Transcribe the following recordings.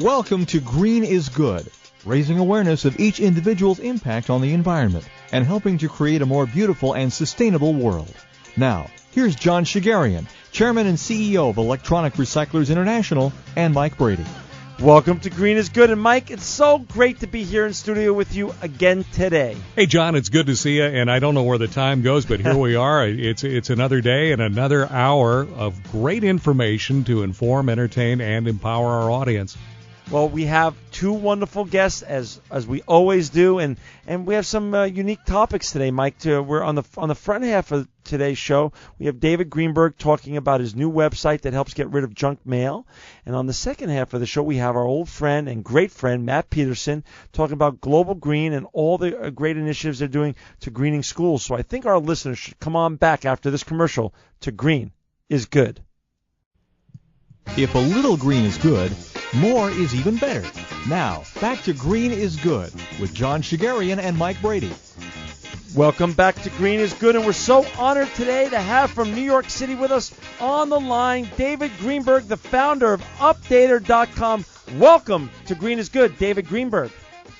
Welcome to Green is Good, raising awareness of each individual's impact on the environment and helping to create a more beautiful and sustainable world. Now, here's John Shigarian, Chairman and CEO of Electronic Recyclers International, and Mike Brady. Welcome to Green is Good. And Mike, it's so great to be here in studio with you again today. Hey, John, it's good to see you, and I don't know where the time goes, but here we are. It's another day and another hour of great information to inform, entertain, and empower our audience. Well, we have two wonderful guests, as we always do, and we have some unique topics today, Mike. We're on the front half of today's show. We have David Greenberg talking about his new website that helps get rid of junk mail, and on the second half of the show, we have our old friend and great friend Matt Petersen talking about Global Green and all the great initiatives they're doing to greening schools. So I think our listeners should come on back after this commercial to Green is Good. If a little green is good, more is even better. Now, back to Green is Good with John Shigarian and Mike Brady. Welcome back to Green is Good, and we're so honored today to have from New York City with us on the line David Greenberg, the founder of Updater.com. Welcome to Green is Good, David Greenberg.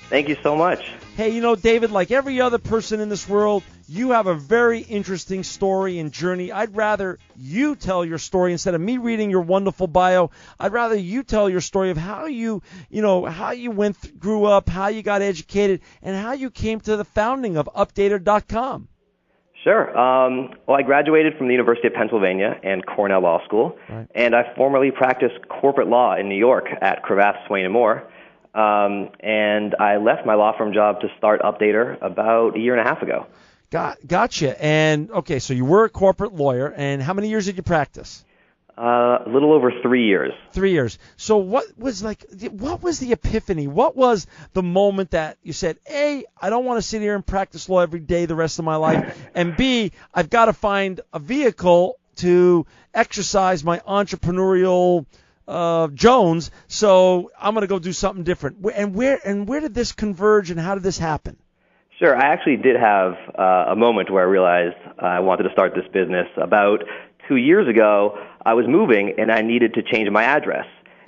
Thank you so much. Hey, you know, David, like every other person in this world, you have a very interesting story and journey. I'd rather you tell your story instead of me reading your wonderful bio. I'd rather you tell your story of how you grew up, how you got educated, and how you came to the founding of Updater.com. Sure. Well, I graduated from the University of Pennsylvania and Cornell Law School, right. And I formerly practiced corporate law in New York at Cravath, Swaine & Moore. And I left my law firm job to start Updater about a year and a half ago. Gotcha. And, okay, so you were a corporate lawyer, and how many years did you practice? A little over 3 years. 3 years. So what was the epiphany? What was the moment that you said, A, I don't want to sit here and practice law every day the rest of my life, and B, I've got to find a vehicle to exercise my entrepreneurial Jones, so I'm going to go do something different. And where did this converge, and how did this happen? Sure. I actually did have a moment where I realized I wanted to start this business. About 2 years ago, I was moving, and I needed to change my address.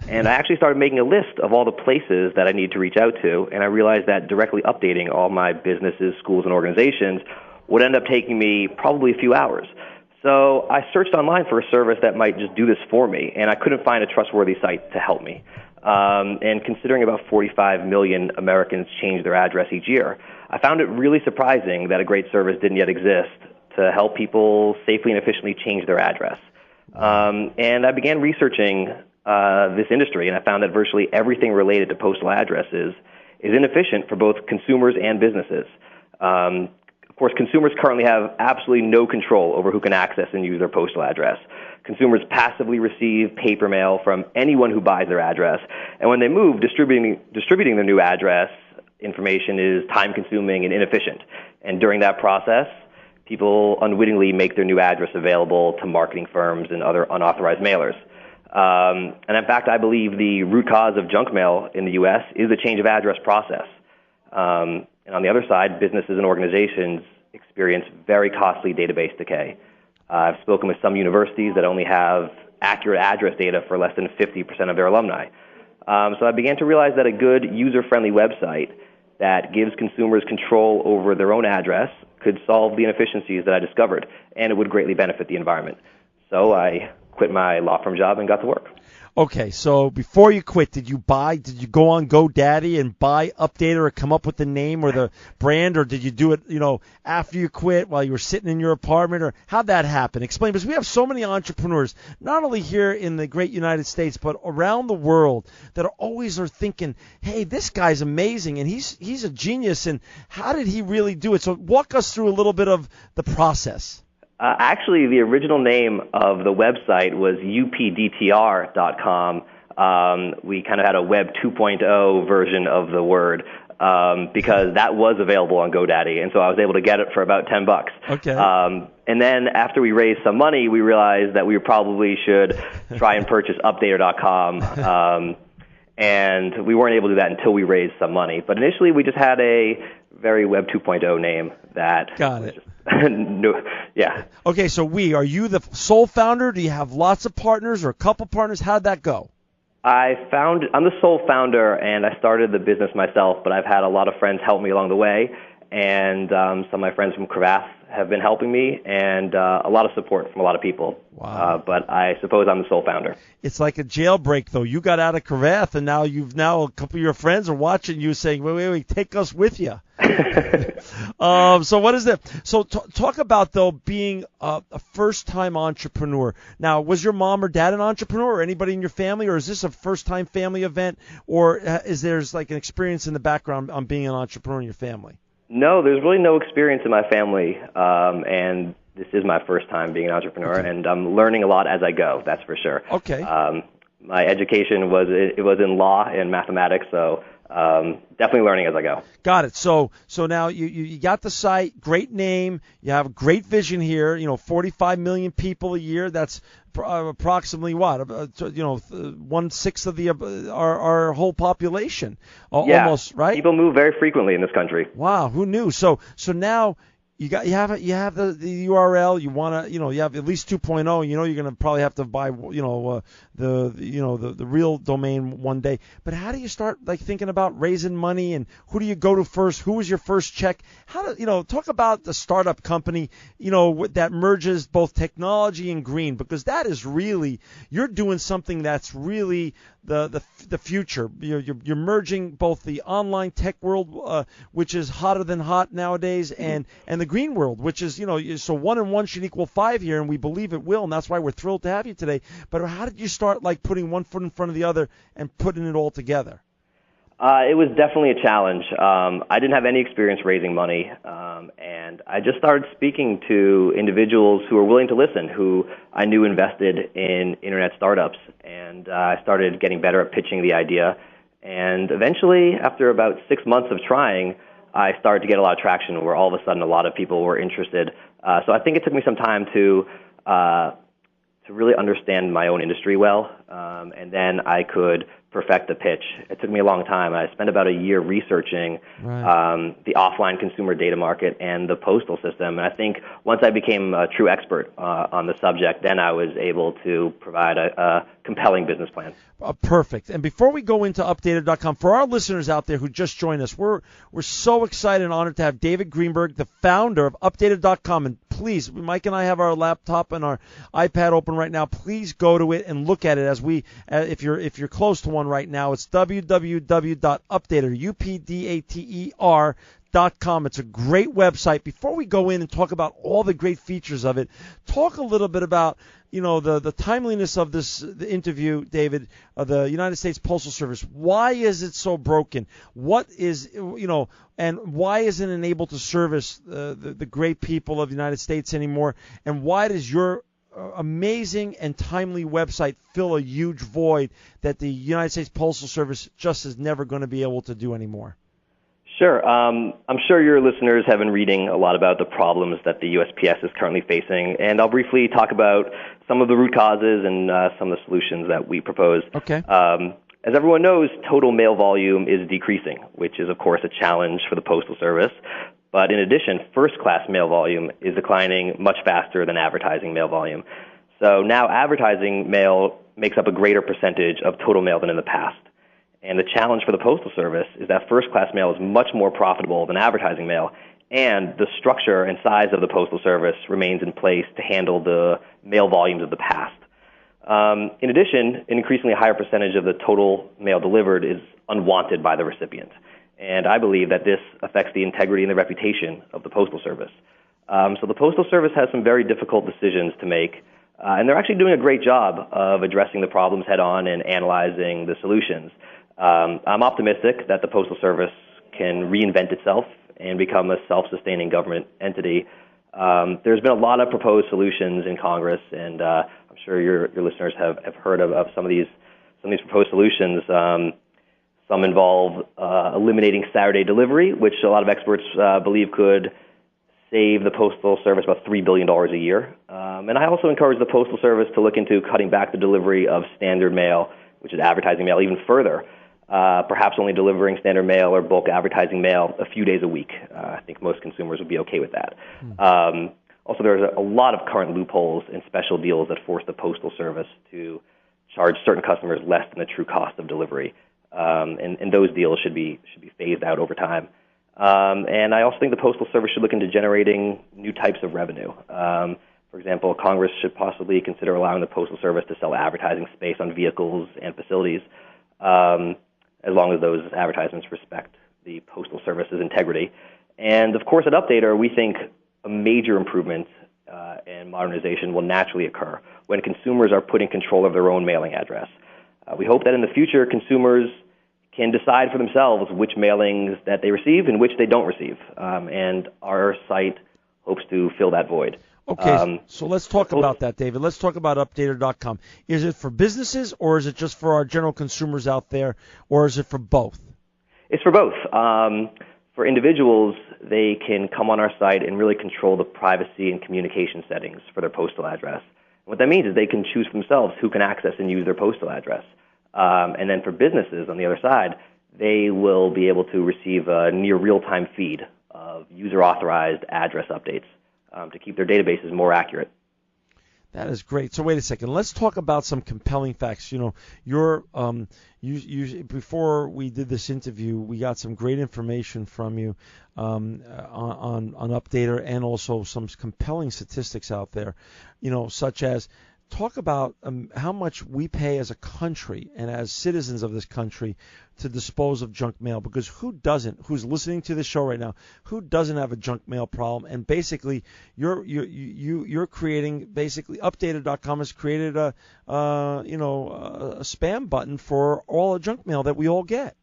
And I actually started making a list of all the places that I need to reach out to, and I realized that directly updating all my businesses, schools, and organizations would end up taking me probably a few hours. So I searched online for a service that might just do this for me, and I couldn't find a trustworthy site to help me. And considering about 45 million Americans change their address each year, I found it really surprising that a great service didn't yet exist to help people safely and efficiently change their address. And I began researching this industry, and I found that virtually everything related to postal addresses is inefficient for both consumers and businesses. Of course, consumers currently have absolutely no control over who can access and use their postal address. Consumers passively receive paper mail from anyone who buys their address, and when they move, distributing their new address information is time-consuming and inefficient. And during that process, people unwittingly make their new address available to marketing firms and other unauthorized mailers. And in fact, I believe the root cause of junk mail in the U.S. is the change of address process. And on the other side, businesses and organizations experience very costly database decay. I've spoken with some universities that only have accurate address data for less than 50% of their alumni. So I began to realize that a good user-friendly website that gives consumers control over their own address could solve the inefficiencies that I discovered, and it would greatly benefit the environment. So I quit my law firm job and got to work. Okay, so before you quit, did you go on GoDaddy and buy Updater or come up with the name or the brand, or did you do it, after you quit while you were sitting in your apartment, or how'd that happen? Explain, because we have so many entrepreneurs, not only here in the great United States, but around the world that are thinking, hey, this guy's amazing and he's a genius, and how did he really do it? So walk us through a little bit of the process. Actually, the original name of the website was updtr.com. We kind of had a Web 2.0 version of the word because that was available on GoDaddy, and so I was able to get it for about $10. Okay. And then after we raised some money, we realized that we probably should try and purchase Updater.com, and we weren't able to do that until we raised some money. But initially, we just had a very Web 2.0 name that. Got it. No, yeah. Okay, so are you the sole founder? Do you have lots of partners or a couple partners? How'd that go? I'm the sole founder, and I started the business myself, but I've had a lot of friends help me along the way, and some of my friends from Cravath have been helping me, and a lot of support from a lot of people. Wow. But I suppose I'm the sole founder. It's like a jailbreak, though. You got out of Cravath, and now a couple of your friends are watching you saying, wait, take us with you. So what is that? So talk about, though, being a first-time entrepreneur. Now, was your mom or dad an entrepreneur, or anybody in your family, or is this a first-time family event, or is there's like an experience in the background on being an entrepreneur in your family? No, there's really no experience in my family, and this is my first time being an entrepreneur, Okay. and I'm learning a lot as I go, that's for sure. Okay. My education was in law and mathematics, so definitely learning as I go. Got it. So now you got the site, great name, you have a great vision here. 45 million people a year. That's approximately what? 1/6 of our whole population, Yeah, almost, right? People move very frequently in this country. Wow, who knew? So now you have the URL. You want to you have at least 2.0. You're going to probably have to buy the real domain one day. But how do you start thinking about raising money, and who do you go to first? Who was your first check? How do talk about the startup company that merges both technology and green, because that is really, you're doing something that's really the future. You're merging both the online tech world, which is hotter than hot nowadays, and the green world, which is so 1 and 1 should equal 5 here, and we believe it will, and that's why we're thrilled to have you today. But how did you start putting one foot in front of the other and putting it all together? It was definitely a challenge. I didn't have any experience raising money, and I just started speaking to individuals who were willing to listen, who I knew invested in internet startups, and I started getting better at pitching the idea. And eventually, after about 6 months of trying, I started to get a lot of traction where all of a sudden a lot of people were interested. So I think it took me some time to really understand my own industry well, and then I could perfect the pitch. It took me a long time. I spent about a year researching the offline consumer data market and the postal system. And I think once I became a true expert on the subject, then I was able to provide a compelling business plan. Perfect. And before we go into Updated.com, for our listeners out there who just joined us, we're so excited and honored to have David Greenberg, the founder of Updated.com. And please, Mike and I have our laptop and our iPad open right now. Please go to it and look at it if you're close to one right now. It's www.updater.com. It's a great website. Before we go in and talk about all the great features of it, talk a little bit about the timeliness of the interview, David, of the United States Postal Service. Why is it so broken? What is, and why isn't it able to service the great people of the United States anymore? And why does your amazing and timely website fill a huge void that the United States Postal Service just is never going to be able to do anymore? Sure. I'm sure your listeners have been reading a lot about the problems that the USPS is currently facing, and I'll briefly talk about some of the root causes and some of the solutions that we propose. Okay. As everyone knows, total mail volume is decreasing, which is, of course, a challenge for the Postal Service. But in addition, first-class mail volume is declining much faster than advertising mail volume. So now advertising mail makes up a greater percentage of total mail than in the past. And the challenge for the Postal Service is that first-class mail is much more profitable than advertising mail, and the structure and size of the Postal Service remains in place to handle the mail volumes of the past. In addition, an increasingly higher percentage of the total mail delivered is unwanted by the recipient. And I believe that this affects the integrity and the reputation of the Postal Service. So the Postal Service has some very difficult decisions to make, and they're actually doing a great job of addressing the problems head-on and analyzing the solutions. I'm optimistic that the Postal Service can reinvent itself and become a self-sustaining government entity. There's been a lot of proposed solutions in Congress, and I'm sure your listeners have heard of some of these proposed solutions. Some involve eliminating Saturday delivery, which a lot of experts believe could save the Postal Service about $3 billion a year. And I also encourage the Postal Service to look into cutting back the delivery of standard mail, which is advertising mail, even further. Perhaps only delivering standard mail or bulk advertising mail a few days a week. I think most consumers would be okay with that. Also, there's a lot of current loopholes and special deals that force the Postal Service to charge certain customers less than the true cost of delivery. And those deals should be phased out over time. And I also think the Postal Service should look into generating new types of revenue. For example, Congress should possibly consider allowing the Postal Service to sell advertising space on vehicles and facilities, as long as those advertisements respect the Postal Service's integrity. And, of course, at Updater, we think a major improvement and modernization will naturally occur when consumers are put in control of their own mailing address. We hope that in the future, consumers can decide for themselves which mailings that they receive and which they don't receive. And our site hopes to fill that void. Okay, so let's talk about that, David. Let's talk about Updater.com. Is it for businesses, or is it just for our general consumers out there, or is it for both? It's for both. For individuals, they can come on our site and really control the privacy and communication settings for their postal address. What that means is they can choose for themselves who can access and use their postal address. And then for businesses, on the other side, they will be able to receive a near real-time feed of user-authorized address updates to keep their databases more accurate. That is great. So wait a second. Let's talk about some compelling facts. You know, before we did this interview, we got some great information from you on Updater, and also some compelling statistics out there. You know, such as talk about how much we pay as a country and as citizens of this country to dispose of junk mail, because who's listening to this show right now, who doesn't have a junk mail problem? And basically you're creating, basically Updater.com has created a spam button for all the junk mail that we all get.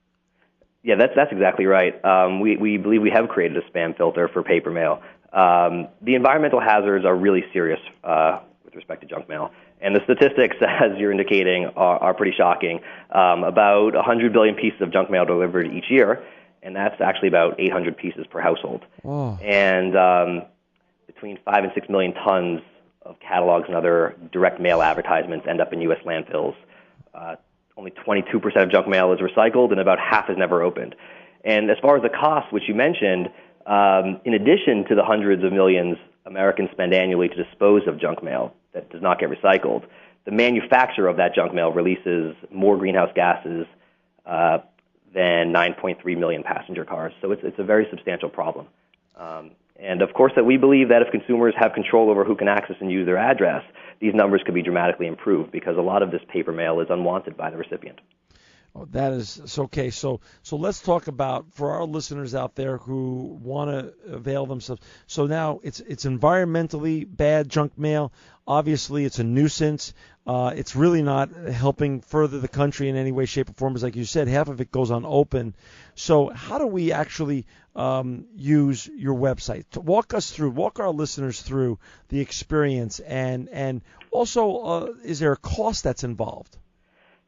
Yeah, that's exactly right. We believe we have created a spam filter for paper mail. The environmental hazards are really serious with respect to junk mail. And the statistics, as you're indicating, are pretty shocking. About 100 billion pieces of junk mail delivered each year, and that's actually about 800 pieces per household. Oh. And between 5 and 6 million tons of catalogs and other direct mail advertisements end up in U.S. landfills. Only 22% of junk mail is recycled, and about half is never opened. And as far as the cost, which you mentioned, in addition to the hundreds of millions Americans spend annually to dispose of junk mail that does not get recycled, the manufacturer of that junk mail releases more greenhouse gases than 9.3 million passenger cars. So it's a very substantial problem. And of course, that we believe that if consumers have control over who can access and use their address, these numbers could be dramatically improved, because a lot of this paper mail is unwanted by the recipient. Oh, that is okay. So let's talk about, for our listeners out there who want to avail themselves. So now it's environmentally bad junk mail. Obviously, it's a nuisance. It's really not helping further the country in any way, shape, or form. As like you said, half of it goes unopened. So how do we actually use your website? Walk our listeners through the experience, and also is there a cost that's involved?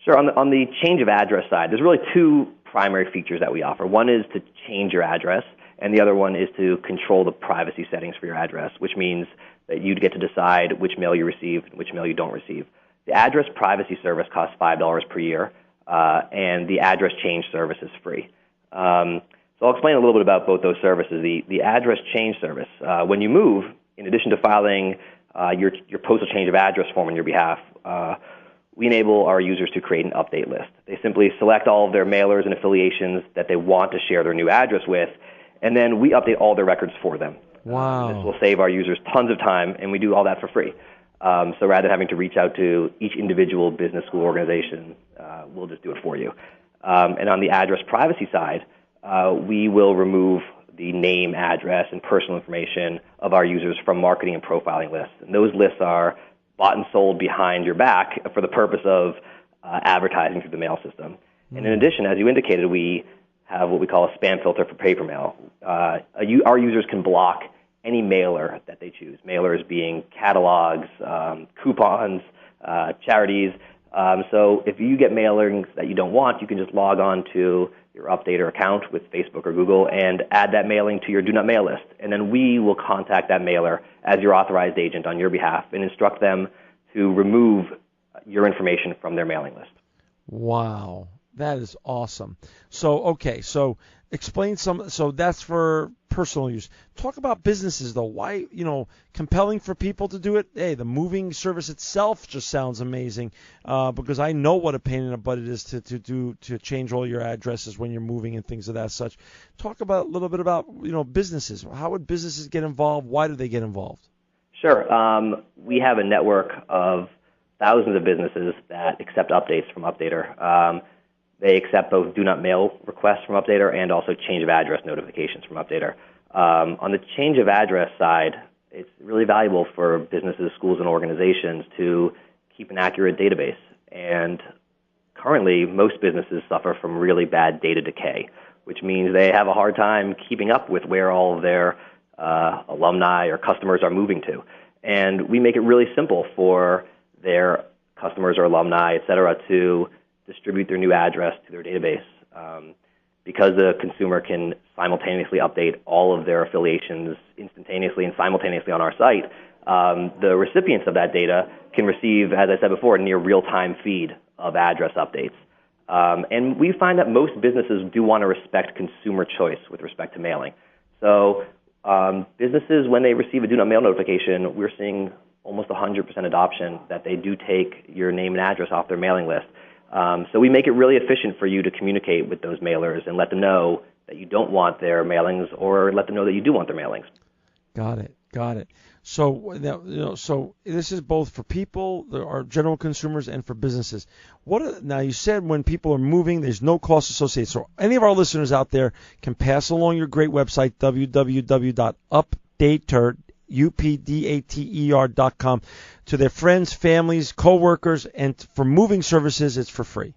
Sure. On the change of address side, there's really two primary features that we offer. One is to change your address, and the other one is to control the privacy settings for your address, which means that you'd get to decide which mail you receive and which mail you don't receive. The address privacy service costs $5 per year, and the address change service is free. So I'll explain a little bit about both those services. The address change service, when you move, in addition to filing your postal change of address form on your behalf, we enable our users to create an update list. They simply select all of their mailers and affiliations that they want to share their new address with, and then we update all their records for them. Wow. This will save our users tons of time, and we do all that for free. So rather than having to reach out to each individual business, school, organization, we'll just do it for you. And on the address privacy side, we will remove the name, address, and personal information of our users from marketing and profiling lists. And those lists are bought and sold behind your back for the purpose of advertising through the mail system. And in addition, as you indicated, we have what we call a spam filter for paper mail. Our users can block any mailer that they choose, mailers being catalogs, coupons, charities. So if you get mailings that you don't want, you can just log on to your Updater account with Facebook or Google and add that mailing to your Do Not Mail list. And then we will contact that mailer as your authorized agent on your behalf and instruct them to remove your information from their mailing list. Wow. That is awesome. So, okay, so explain so that's for personal use. Talk about businesses, though. Why, compelling for people to do it? Hey, the moving service itself just sounds amazing because I know what a pain in the butt it is to change all your addresses when you're moving and things of that such. Talk about a little bit about, businesses. How would businesses get involved? Why do they get involved? Sure. We have a network of thousands of businesses that accept updates from Updater. They accept both do not mail requests from Updater and also change of address notifications from Updater. On the change of address side, it's really valuable for businesses, schools, and organizations to keep an accurate database. And currently, most businesses suffer from really bad data decay, which means they have a hard time keeping up with where all of their alumni or customers are moving to. And we make it really simple for their customers or alumni, et cetera, to distribute their new address to their database. Because the consumer can simultaneously update all of their affiliations instantaneously and simultaneously on our site, the recipients of that data can receive, as I said before, a near real-time feed of address updates. And we find that most businesses do want to respect consumer choice with respect to mailing. So businesses, when they receive a do not mail notification, we're seeing almost 100% adoption that they do take your name and address off their mailing list. So we make it really efficient for you to communicate with those mailers and let them know that you don't want their mailings or let them know that you do want their mailings. Got it. So so this is both for people, our general consumers, and for businesses. Now you said when people are moving, there's no cost associated. So any of our listeners out there can pass along your great website, www.updater.com, to their friends, families, coworkers, and for moving services, it's for free.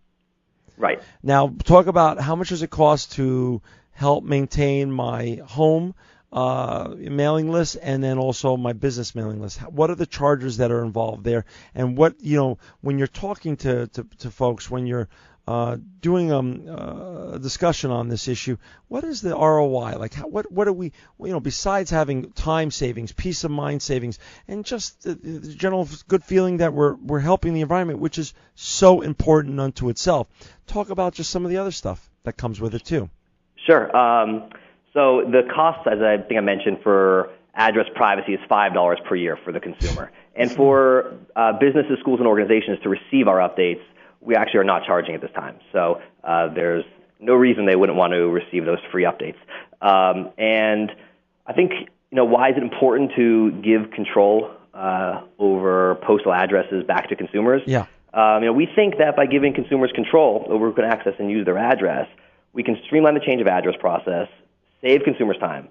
Right. Now talk about how much does it cost to help maintain my home mailing list and then also my business mailing list. What are the charges that are involved there? And what, when you're talking to folks, when you're doing a discussion on this issue, what is the ROI? Like, what do we, besides having time savings, peace of mind savings, and just the general good feeling that we're helping the environment, which is so important unto itself. Talk about just some of the other stuff that comes with it too. Sure. So the cost, as I think I mentioned, for address privacy is $5 per year for the consumer. And for businesses, schools, and organizations to receive our updates, we actually are not charging at this time. So there's no reason they wouldn't want to receive those free updates. And I think, why is it important to give control over postal addresses back to consumers? Yeah. We think that by giving consumers control over who can access and use their address, we can streamline the change of address process, save consumers time,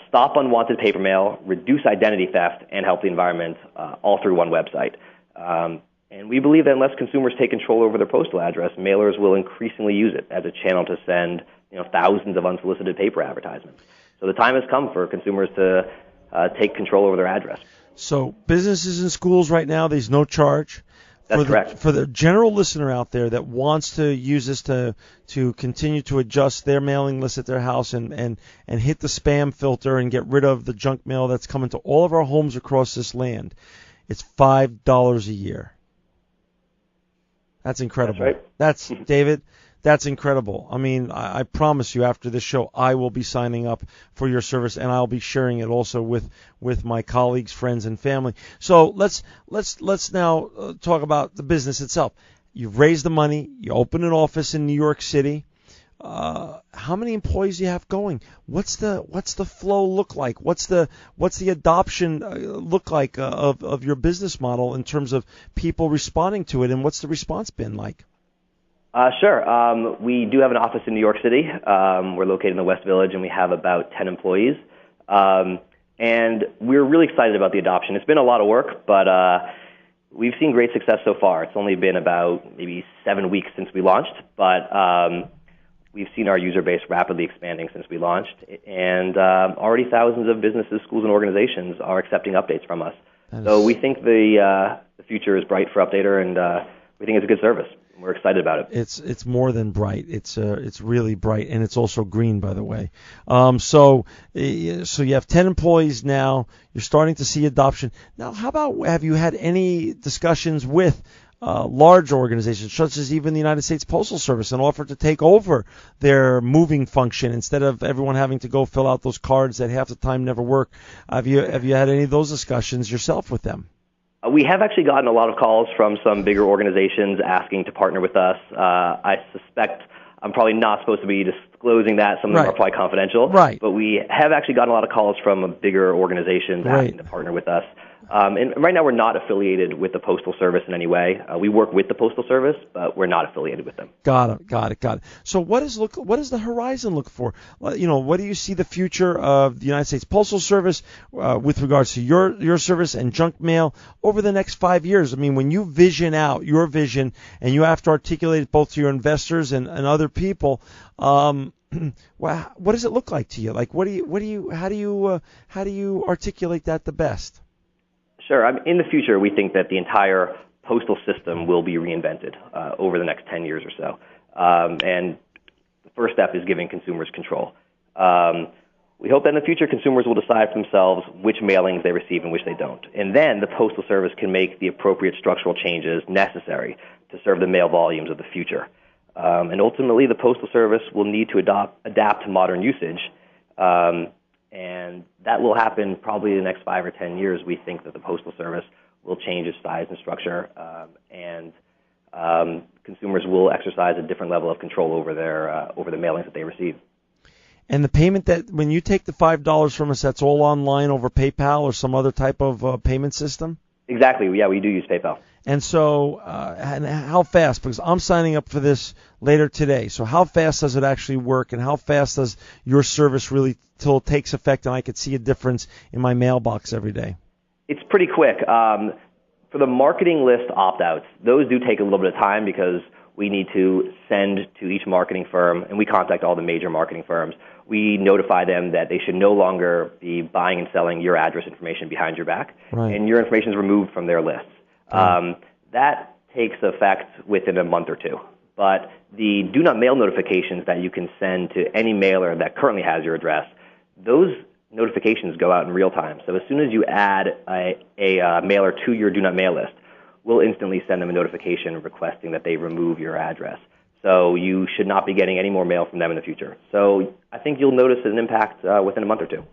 stop unwanted paper mail, reduce identity theft, and help the environment all through one website. And we believe that unless consumers take control over their postal address, mailers will increasingly use it as a channel to send thousands of unsolicited paper advertisements. So the time has come for consumers to take control over their address. So businesses and schools right now, there's no charge. That's correct. For the general listener out there that wants to use this to continue to adjust their mailing list at their house and hit the spam filter and get rid of the junk mail that's coming to all of our homes across this land, it's $5 a year. That's incredible. That's right. That's David. That's incredible. I mean, I promise you, after this show, I will be signing up for your service, and I'll be sharing it also with my colleagues, friends, and family. So let's now talk about the business itself. You've raised the money. You opened an office in New York City. How many employees do you have going? What's the flow look like? What's the adoption look like of your business model in terms of people responding to it, and what's the response been like? Sure. We do have an office in New York City. We're located in the West Village, and we have about 10 employees. And we're really excited about the adoption. It's been a lot of work, but we've seen great success so far. It's only been about maybe 7 weeks since we launched, but we've seen our user base rapidly expanding since we launched. And already thousands of businesses, schools, and organizations are accepting updates from us. So we think the future is bright for Updater, and we think it's a good service. We're excited about it. It's more than bright. It's really bright, and it's also green, by the way. So you have 10 employees now. You're starting to see adoption. Now, how about, have you had any discussions with large organizations, such as even the United States Postal Service, and offer to take over their moving function instead of everyone having to go fill out those cards that half the time never work. Have you had any of those discussions yourself with them? We have actually gotten a lot of calls from some bigger organizations asking to partner with us. I suspect I'm probably not supposed to be disclosing that. Some of them are probably confidential. Right. But we have actually gotten a lot of calls from bigger organizations asking to partner with us. And right now we're not affiliated with the Postal Service in any way. We work with the Postal Service, but we're not affiliated with them. Got it. So what does the horizon look for? What do you see the future of the United States Postal Service with regards to your service and junk mail over the next 5 years? I mean, when you vision out your vision and you have to articulate it both to your investors and other people, what does it look like to you? Like, how do you articulate that the best? Sure. In the future, we think that the entire postal system will be reinvented over the next 10 years or so. And the first step is giving consumers control. We hope that in the future, consumers will decide for themselves which mailings they receive and which they don't. And then the Postal Service can make the appropriate structural changes necessary to serve the mail volumes of the future. And ultimately, the Postal Service will need to adapt to modern usage. And that will happen probably in the next 5 or 10 years. We think that the Postal Service will change its size and structure, and consumers will exercise a different level of control over the mailings that they receive. And the payment that when you take the $5 from us, that's all online over PayPal or some other type of payment system? Exactly. Yeah, we do use PayPal. And so, and how fast? Because I'm signing up for this later today. So how fast does it actually work, and how fast does your service really till it takes effect and I could see a difference in my mailbox every day? It's pretty quick. For the marketing list opt-outs, those do take a little bit of time because we need to send to each marketing firm, and we contact all the major marketing firms. We notify them that they should no longer be buying and selling your address information behind your back, and your information is removed from their lists. That takes effect within a month or two. But the do not mail notifications that you can send to any mailer that currently has your address, those notifications go out in real time. So as soon as you add a mailer to your do not mail list, we'll instantly send them a notification requesting that they remove your address. So you should not be getting any more mail from them in the future. So I think you'll notice an impact within a month or two.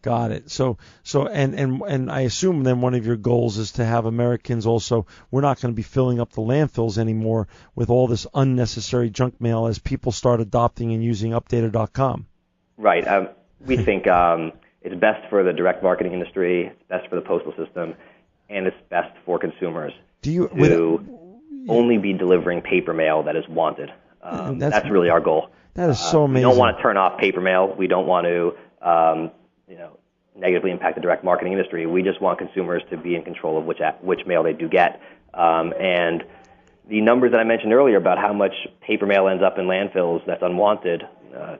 Got it. So and I assume then one of your goals is to have Americans also, we're not going to be filling up the landfills anymore with all this unnecessary junk mail as people start adopting and using updated.com. Right. We think it's best for the direct marketing industry, it's best for the postal system, and it's best for consumers to only be delivering paper mail that is wanted. That's really our goal. That is so amazing. We don't want to turn off paper mail. We don't want to negatively impact the direct marketing industry. We just want consumers to be in control of which mail they do get. And the numbers that I mentioned earlier about how much paper mail ends up in landfills that's unwanted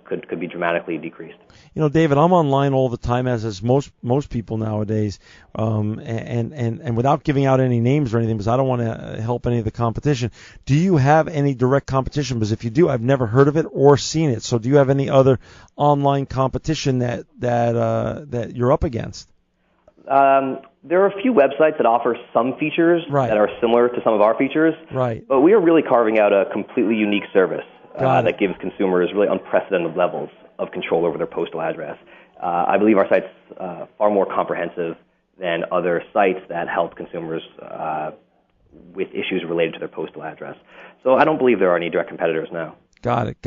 could be dramatically decreased. David, I'm online all the time, as is most people nowadays, and without giving out any names or anything, because I don't want to help any of the competition. Do you have any direct competition? Because if you do, I've never heard of it or seen it. So do you have any other online competition that you're up against? There are a few websites that offer some features that are similar to some of our features, but we are really carving out a completely unique service that gives consumers really unprecedented levels of control over their postal address. I believe our site's far more comprehensive than other sites that help consumers with issues related to their postal address. So I don't believe there are any direct competitors now. Got it.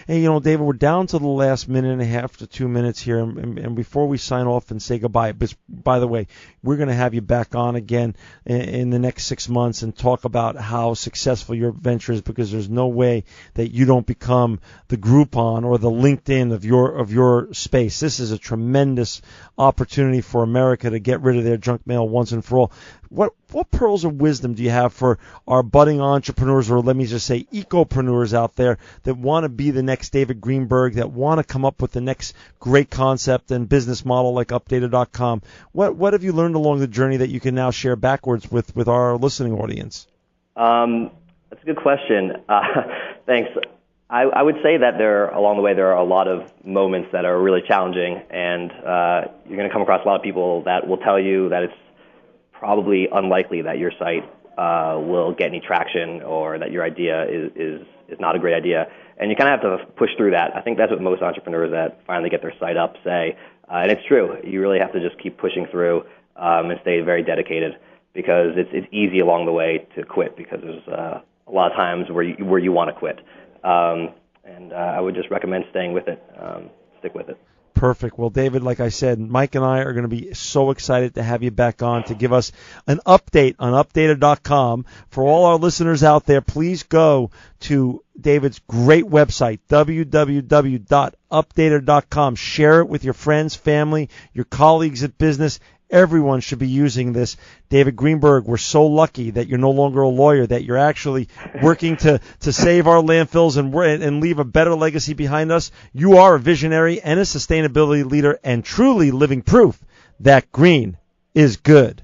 Hey, David, we're down to the last minute and a half to 2 minutes here, and before we sign off and say goodbye, by the way, we're going to have you back on again in the next 6 months and talk about how successful your venture is, because there's no way that you don't become the Groupon or the LinkedIn of your space. This is a tremendous opportunity for America to get rid of their junk mail once and for all. What pearls of wisdom do you have for our budding entrepreneurs, or let me just say ecopreneurs out there that want to be the next David Greenberg, that want to come up with the next great concept and business model like Updated.com? What have you learned along the journey that you can now share backwards with our listening audience? That's a good question. Thanks. I would say that along the way there are a lot of moments that are really challenging, and you're going to come across a lot of people that will tell you that it's probably unlikely that your site will get any traction or that your idea is not a great idea. And you kind of have to push through that. I think that's what most entrepreneurs that finally get their site up say. And it's true. You really have to just keep pushing through and stay very dedicated, because it's easy along the way to quit, because there's a lot of times where you want to quit. And I would just recommend staying with it. Stick with it. Perfect. Well, David, like I said, Mike and I are going to be so excited to have you back on to give us an update on updater.com. For all our listeners out there, please go to David's great website, www.updater.com. Share it with your friends, family, your colleagues at business. Everyone should be using this. David Greenberg, we're so lucky that you're no longer a lawyer, that you're actually working to save our landfills and leave a better legacy behind us. You are a visionary and a sustainability leader, and truly living proof that green is good.